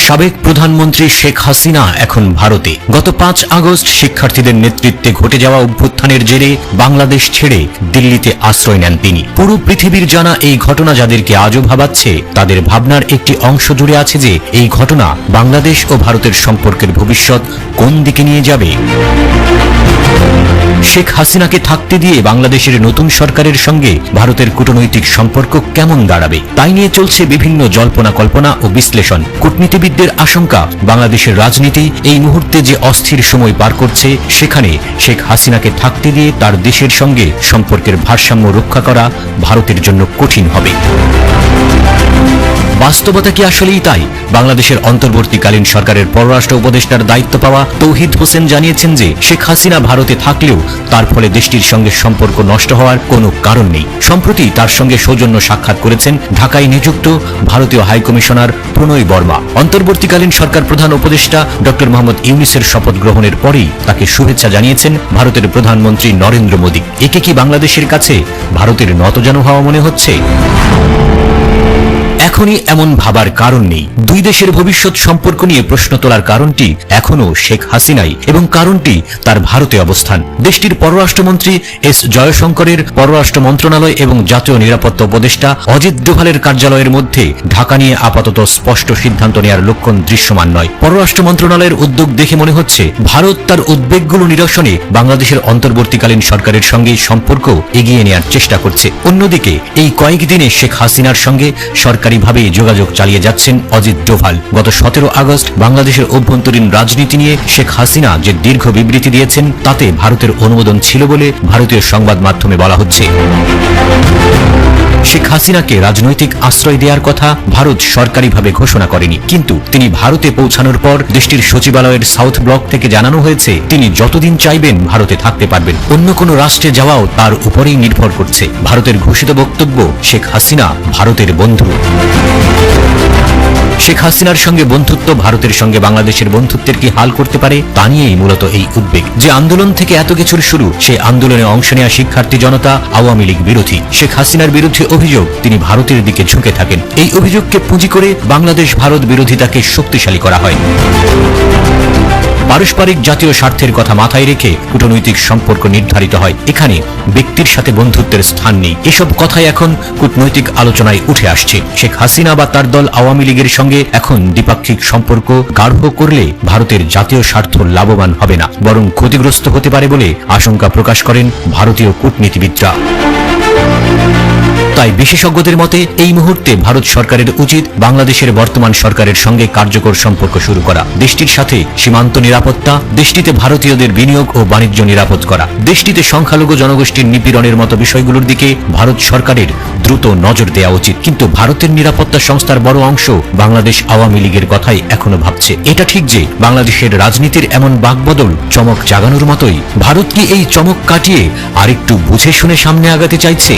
সাবেক প্রধানমন্ত্রী শেখ হাসিনা এখন ভারতে। গত 5 আগস্ট শিক্ষার্থীদের নেতৃত্বে ঘটে যাওয়া অভ্যুত্থানের জেরে বাংলাদেশ ছেড়ে দিল্লিতে আশ্রয় নেন তিনি। পুরো পৃথিবীর জানা এই ঘটনা যাদেরকে আজও ভাবাচ্ছে, তাদের ভাবনার একটি অংশ জুড়ে আছে যে এই ঘটনা বাংলাদেশ ও ভারতের সম্পর্কের ভবিষ্যৎ কোন দিকে নিয়ে যাবে। শেখ হাসিনাকে থাকতে দিয়ে বাংলাদেশের নতুন সরকারের সঙ্গে ভারতের কূটনৈতিক সম্পর্ক কেমন দাঁড়াবে, তাই নিয়ে চলছে বিভিন্ন জল্পনা কল্পনা ও বিশ্লেষণ। কূটনীতিবিদদের আশঙ্কা, বাংলাদেশের রাজনীতি এই মুহূর্তে যে অস্থির সময় পার করছে, সেখানে শেখ হাসিনাকে থাকতে দিয়ে তার দেশের সঙ্গে সম্পর্কের ভারসাম্য রক্ষা করা ভারতের জন্য কঠিন হবে। বাস্তবতা কি আসলেই তাই? বাংলাদেশের অন্তর্বর্তীকালীন সরকারের পররাষ্ট্র উপদেষ্টার দায়িত্ব পাওয়া তৌহিদ হোসেন জানিয়েছেন যে শেখ হাসিনা ভারতে থাকলেও তার ফলে দেশটির সঙ্গে সম্পর্ক নষ্ট হওয়ার কোনো কারণ নেই। সম্প্রতি তার সঙ্গে সৌজন্য সাক্ষাৎ করেছেন ঢাকায় নিযুক্ত ভারতীয় হাইকমিশনার প্রণয় বর্মা। অন্তর্বর্তীকালীন সরকার প্রধান উপদেষ্টা ডক্টর মোহাম্মদ ইউনূসের শপথ গ্রহণের পরেই তাকে শুভেচ্ছা জানিয়েছেন ভারতের প্রধানমন্ত্রী নরেন্দ্র মোদী। একে কি বাংলাদেশের কাছে ভারতের নতজানু হওয়া মনে হচ্ছে? এখনই এমন ভাবার কারণ নেই। দুই দেশের ভবিষ্যৎ সম্পর্ক নিয়ে প্রশ্ন তোলার কারণটি এখনো শেখ হাসিনাই, এবং কারণটি তার ভারতে অবস্থান। দেশটির পররাষ্ট্রমন্ত্রী এস জয়শঙ্করের পররাষ্ট্র মন্ত্রণালয় এবং জাতীয় নিরাপত্তা উপদেষ্টা অজিত ডোভালের কার্যালয়ের মধ্যে ঢাকা নিয়ে আপাতত স্পষ্ট সিদ্ধান্ত নেওয়ার লক্ষণ দৃশ্যমান নয়। পররাষ্ট্র মন্ত্রণালয়ের উদ্যোগ দেখে মনে হচ্ছে ভারত তার উদ্বেগগুলো নিরসনে বাংলাদেশের অন্তর্বর্তীকালীন সরকারের সঙ্গে সম্পর্ক এগিয়ে নেওয়ার চেষ্টা করছে। অন্যদিকে এই কয়েকদিনে শেখ হাসিনার সঙ্গে সরকারিভাবে যোগাযোগ চালিয়ে যাচ্ছেন অজিত ডোভাল। গত 17 আগস্ট বাংলাদেশের অভ্যন্তরীণ রাজনীতি নিয়ে শেখ হাসিনা যে দীর্ঘ বিবৃতি দিয়েছেন, তাতে ভারতের অনুমোদন ছিল বলে ভারতীয় সংবাদ মাধ্যমে বলা হচ্ছে। শেখ হাসিনাকে রাজনৈতিক আশ্রয় দেওয়ার কথা ভারত সরকারিভাবে ঘোষণা করেনি, কিন্তু তিনি ভারতে পৌঁছানোর পর দেশটির সচিবালয়ের সাউথ ব্লক থেকে জানানো হয়েছে তিনি যতদিন চাইবেন ভারতে থাকতে পারবেন। অন্য কোনো রাষ্ট্রে যাওয়াও তার উপরেই নির্ভর করছে। ভারতের ঘোষিত বক্তব্য, শেখ হাসিনা ভারতের বন্ধু। শেখ হাসিনার সঙ্গে বন্ধুত্ব ভারতের সঙ্গে বাংলাদেশের বন্ধুত্বের কি হাল করতে পারে, তা নিয়েই মূলত এই উদ্বেগ। যে আন্দোলন থেকে এত কিছুর শুরু, সেই আন্দোলনে অংশ নেওয়া শিক্ষার্থী জনতা আওয়ামী লীগ বিরোধী। শেখ হাসিনার বিরুদ্ধে অভিযোগ তিনি ভারতের দিকে ঝুঁকে থাকেন। এই অভিযোগকে পুঁজি করে বাংলাদেশ ভারত বিরোধিতাকে শক্তিশালী করা হয়। পারস্পরিক জাতীয় স্বার্থের কথা মাথায় রেখে কূটনৈতিক সম্পর্ক নির্ধারিত হয়। এখানে ব্যক্তির সাথে বন্ধুত্বের স্থান নেই। এসব কথাই এখন কূটনৈতিক আলোচনায় উঠে আসছে। শেখ হাসিনা বা তার দল আওয়ামী লীগের সঙ্গে এখন দ্বিপাক্ষিক সম্পর্ক গাঢ় করলে ভারতের জাতীয় স্বার্থ লাভবান হবে না, বরং ক্ষতিগ্রস্ত হতে পারে বলে আশঙ্কা প্রকাশ করেন ভারতীয় কূটনীতিবিদরা। তাই বিশেষজ্ঞদের মতে এই মুহূর্তে ভারত সরকারের উচিত বাংলাদেশের বর্তমান সরকারের সঙ্গে কার্যকর সম্পর্ক শুরু করা, দেশটির সাথে সীমান্ত নিরাপত্তা, দেশটিতে ভারতীয়দের বিনিয়োগ ও বাণিজ্য নিরাপদ করা, দেশটিতে সংখ্যালঘু জনগোষ্ঠীর নিপীড়নের মতো বিষয়গুলোর দিকে ভারত সরকারের দ্রুত নজর দেওয়া উচিত। কিন্তু ভারতের নিরাপত্তা সংস্থার বড় অংশ বাংলাদেশ আওয়ামী লীগের কথাই এখনো ভাবছে। এটা ঠিক যে বাংলাদেশের রাজনীতির এমন বাকবদল চমক জাগানোর মতোই। ভারত কি এই চমক কাটিয়ে আরেকটু বুঝে শুনে সামনে আগাতে চাইছে?